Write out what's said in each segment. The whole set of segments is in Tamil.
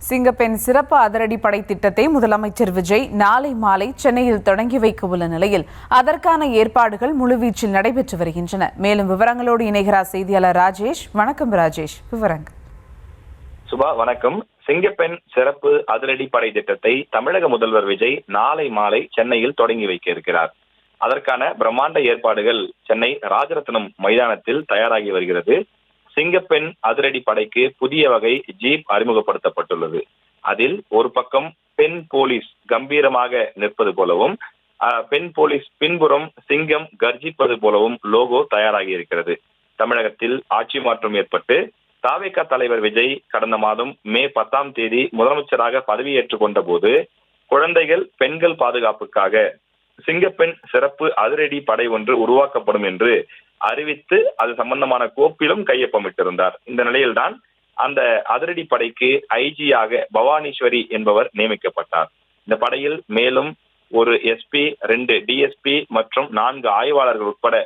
சிங்கப்பெண் சிறப்பு அதிரடிப்படை திட்டத்தை முதலமைச்சர் விஜய் நாளை மாலை சென்னையில் தொடங்கி வைக்க உள்ள நிலையில் அதற்கான ஏற்பாடுகள் முழுவீச்சில் நடைபெற்று வருகின்றன. மேலும் விவரங்களோடு இணைகிறார் செய்தியாளர் ராஜேஷ். வணக்கம் ராஜேஷ், விவரங்கள். சுபா வணக்கம். சிங்கப்பெண் சிறப்பு அதிரடிப்படை திட்டத்தை தமிழக முதல்வர் விஜய் நாளை மாலை சென்னையில் தொடங்கி வைக்க இருக்கிறார். அதற்கான பிரம்மாண்ட ஏற்பாடுகள் சென்னை ராஜரத்னம் மைதானத்தில் தயாராகி வருகிறது. சிங்கப்பெண் அதிரடி படைக்கு புதிய வகை ஜீப் அறிமுகப்படுத்தப்பட்டுள்ளது. அதில் ஒரு பக்கம் பெண் போலீஸ் கம்பீரமாக நிற்பது போலவும், பெண் போலீஸ் பின்புறம் சிங்கம் கர்ஜிப்பது போலவும் லோகோ தயாராகி இருக்கிறது. தமிழகத்தில் ஆட்சி மாற்றம் ஏற்பட்டு தாவேகா தலைவர் விஜய் கடந்த மாதம் மே 10ஆம் தேதி முதலமைச்சராக பதவியேற்றுக் கொண்ட போது குழந்தைகள் பெண்கள் பாதுகாப்புக்காக சிங்கப்பெண் சிறப்பு அதிரடி படை ஒன்று உருவாக்கப்படும் என்று அறிவித்து அது சம்பந்தமான கோப்பிலும் கையொப்பமிட்டிருந்தார். இந்த நிலையில்தான் அந்த அதிரடி படைக்கு ஐஜியாக பவானீஸ்வரி என்பவர் நியமிக்கப்பட்டார். இந்த படையில் மேலும் ஒரு எஸ்பி, 2 டிஎஸ்பி மற்றும் 4 ஆய்வாளர்கள் உட்பட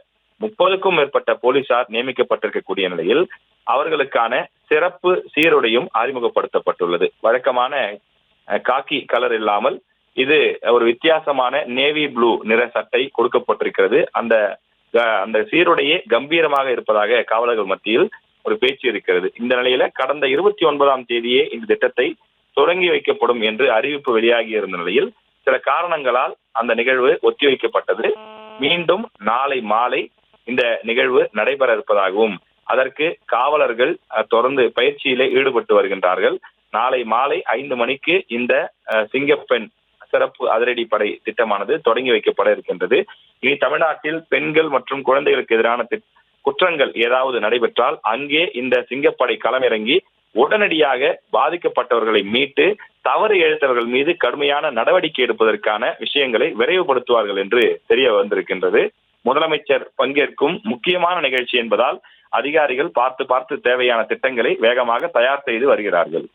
30க்கும் மேற்பட்ட போலீசார் நியமிக்கப்பட்டிருக்கக்கூடிய நிலையில் அவர்களுக்கான சிறப்பு சீருடையும் அறிமுகப்படுத்தப்பட்டுள்ளது. வழக்கமான காக்கி கலர் இல்லாமல் இது ஒரு வித்தியாசமான நேவி ப்ளூ நிற சட்டை கொடுக்கப்பட்டிருக்கிறது. அந்த சீருடையே கம்பீரமாக இருப்பதாக காவலர்கள் மத்தியில் ஒரு பேச்சு இருக்கிறது. இந்த நிலையில கடந்த 29ஆம் தேதியே இந்த திட்டத்தை தொடங்கி வைக்கப்படும் என்று அறிவிப்பு வெளியாகி இருந்த நிலையில் சில காரணங்களால் அந்த நிகழ்வு ஒத்திவைக்கப்பட்டது. மீண்டும் நாளை மாலை இந்த நிகழ்வு நடைபெற இருப்பதாகவும் அதற்கு காவலர்கள் தொடர்ந்து பயிற்சியிலே ஈடுபட்டு வருகின்றார்கள். நாளை மாலை 5 மணிக்கு இந்த சிங்கப்பெண் சிறப்பு அதிரடி படை திட்டமானது தொடங்கி வைக்கப்பட இருக்கின்றது. இனி தமிழ்நாட்டில் பெண்கள் மற்றும் குழந்தைகளுக்கு எதிரான குற்றங்கள் ஏதாவது நடைபெற்றால் அங்கே இந்த சிங்கப்படை களமிறங்கி உடனடியாக பாதிக்கப்பட்டவர்களை மீட்டு தவறு இழைத்தவர்கள் மீது கடுமையான நடவடிக்கை எடுப்பதற்கான விஷயங்களை விரைவுபடுத்துவார்கள் என்று தெரிய வந்திருக்கின்றது. முதலமைச்சர் பங்கேற்கும் முக்கியமான நிகழ்ச்சி என்பதால் அதிகாரிகள் பார்த்து தேவையான திட்டங்களை வேகமாக தயார் செய்து வருகிறார்கள்.